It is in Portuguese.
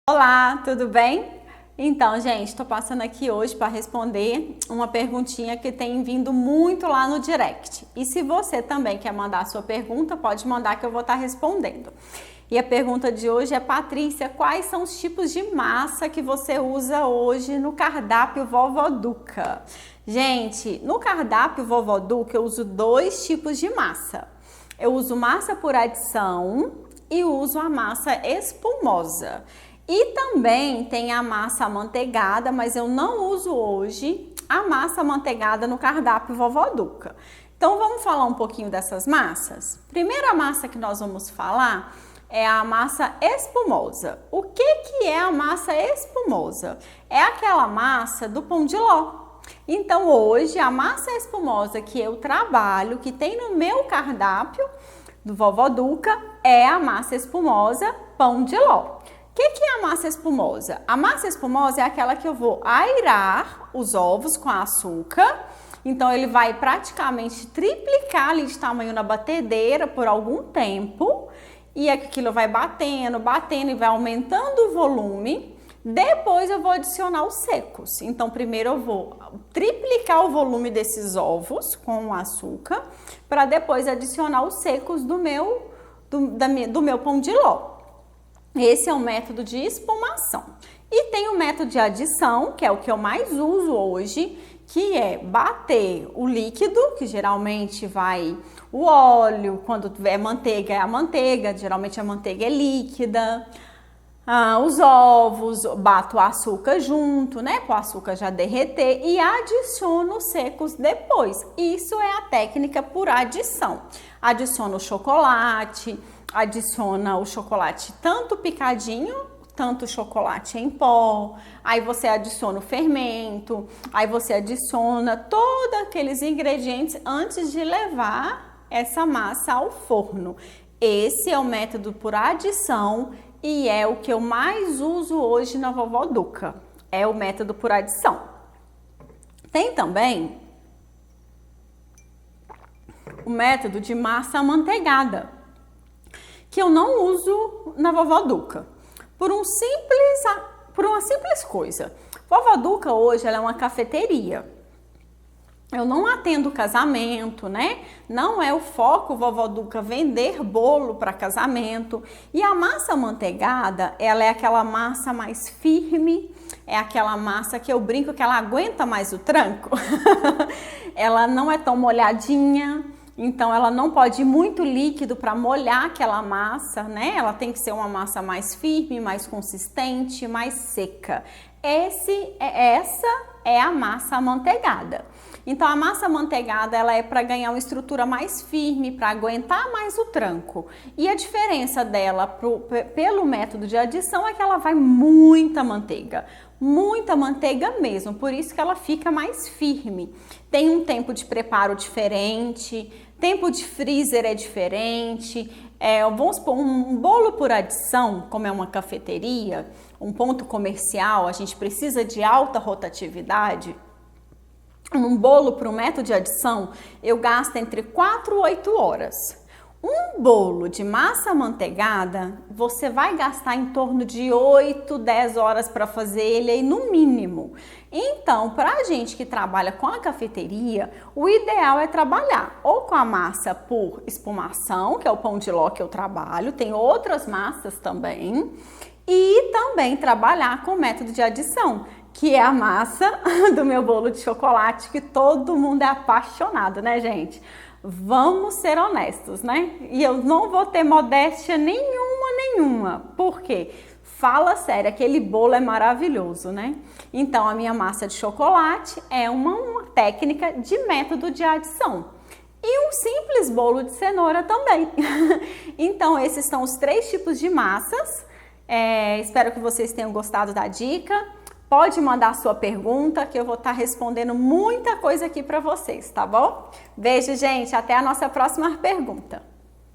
Olá, tudo bem? Então, gente, estou passando aqui hoje para responder uma perguntinha que tem vindo muito lá no direct. E se você também quer mandar a sua pergunta, pode mandar que eu vou estar respondendo. E a pergunta de hoje é: Patrícia, quais são os tipos de massa que você usa hoje no cardápio Vovó Duca? Gente, no cardápio Vovó Duca eu uso dois tipos de massa. Eu uso massa por adição e uso a massa espumosa. E também tem a massa amanteigada, mas eu não uso hoje a massa amanteigada no cardápio Vovó Duca. Então vamos falar um pouquinho dessas massas? Primeira massa que nós vamos falar é a massa espumosa. O que é a massa espumosa? É aquela massa do pão de ló. Então hoje a massa espumosa que eu trabalho, que tem no meu cardápio do Vovó Duca, é a massa espumosa pão de ló. O que é a massa espumosa? A massa espumosa é aquela que eu vou airar os ovos com açúcar. Então ele vai praticamente triplicar ali de tamanho na batedeira por algum tempo. E aquilo vai batendo e vai aumentando o volume. Depois eu vou adicionar os secos. Então primeiro eu vou triplicar o volume desses ovos com o açúcar, para depois adicionar os secos do meu pão de ló. Esse é o método de espumação. E tem o método de adição, que é o que eu mais uso hoje, que é bater o líquido, que geralmente vai o óleo, quando tiver manteiga é a manteiga, geralmente a manteiga é líquida. Os ovos, bato o açúcar junto, né, para o açúcar já derreter, e adiciono os secos depois. Isso é a técnica por adição. Adiciono o chocolate, adiciona o chocolate tanto picadinho, tanto chocolate em pó, aí você adiciona o fermento, aí você adiciona todos aqueles ingredientes antes de levar essa massa ao forno. Esse é o método por adição e é o que eu mais uso hoje na Vovó Duca, é o método por adição. Tem também o método de massa amanteigada, que eu não uso na Vovó Duca, por uma simples coisa. Vovó Duca hoje ela é uma cafeteria. Eu não atendo casamento, né? Não é o foco Vovó Duca vender bolo para casamento. E a massa amanteigada, ela é aquela massa mais firme, é aquela massa que eu brinco que ela aguenta mais o tranco. Ela não é tão molhadinha. Então ela não pode ir muito líquido para molhar aquela massa, né? Ela tem que ser uma massa mais firme, mais consistente, mais seca. Essa é a massa amanteigada. Então a massa amanteigada ela é para ganhar uma estrutura mais firme, para aguentar mais o tranco. E a diferença dela pelo método de adição é que ela vai muita manteiga mesmo, por isso que ela fica mais firme. Tem um tempo de preparo diferente, tempo de freezer é diferente. Vamos supor, um bolo por adição, como é uma cafeteria, um ponto comercial, a gente precisa de alta rotatividade. Um bolo para o método de adição, eu gasto entre 4 e 8 horas. Um bolo de massa amanteigada, você vai gastar em torno de 8, 10 horas para fazer ele aí no mínimo. Então, para a gente que trabalha com a cafeteria, o ideal é trabalhar ou com a massa por espumação, que é o pão de ló que eu trabalho, tem outras massas também, e também trabalhar com o método de adição, que é a massa do meu bolo de chocolate, que todo mundo é apaixonado, né, gente? Vamos ser honestos, né? E eu não vou ter modéstia nenhuma. Por quê? Fala sério, aquele bolo é maravilhoso, né? Então, a minha massa de chocolate é uma técnica de método de adição. E um simples bolo de cenoura também. Então, esses são os 3 tipos de massas. Espero que vocês tenham gostado da dica. Pode mandar a sua pergunta que eu vou estar respondendo muita coisa aqui para vocês, tá bom? Beijo, gente. Até a nossa próxima pergunta.